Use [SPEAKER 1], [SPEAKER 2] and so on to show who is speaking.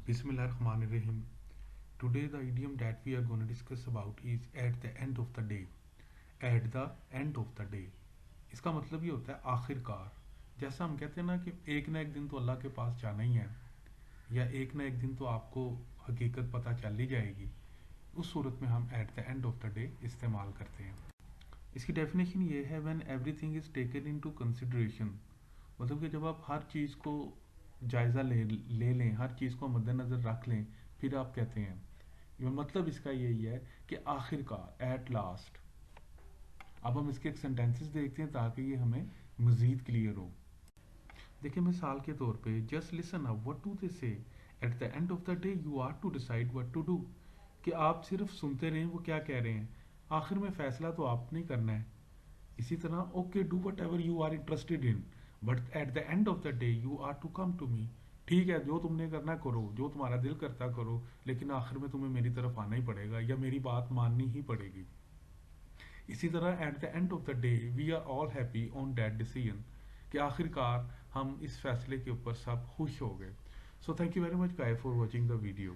[SPEAKER 1] Bismillahirrahmanirrahim. Today the idiom that we are going to discuss about is at the end of the day. At the end of the day. इसका मतलब ये होता है आखिरकार. जैसा हम कहते हैं ना कि एक ना एक दिन तो अल्लाह के पास जाना ही है, या एक ना एक दिन तो आपको हकीकत पता चल ही जाएगी. उस सूरत में हम eight the end of the day इस्तेमाल करते हैं. इसकी डेफिनेशन ये है when everything is taken into consideration. मतलब कि जब आप हर चीज़ को जायज़ा ले लें, हर चीज़ को मद्देनज़र रख लें, फिर आप कहते हैं. ये मतलब इसका यही है कि आखिरकार, एट लास्ट. अब हम इसके एक सेंटेंसेस देखते हैं ताकि ये हमें मज़ीद क्लियर हो. देखिए मिसाल के तौर पे, just listen up what do they say, at the end of the day you are to decide what to do. कि आप सिर्फ सुनते रहें वो क्या कह रहे हैं, आखिर में फैसला तो आपने ही करना है. इसी तरह okay do whatever you are interested in, but at the end of the day you are to come to me. ठीक है, जो तुमने करना करो, जो तुम्हारा दिल करता करो, लेकिन आखिर में तुम्हें मेरी तरफ आना ही पड़ेगा या मेरी बात माननी ही पड़ेगी. इसी तरह at the end of the day we are all happy on that decision. कि आखिरकार हम इस फैसले के ऊपर सब खुश हो गए. So thank you very much guy for watching the video.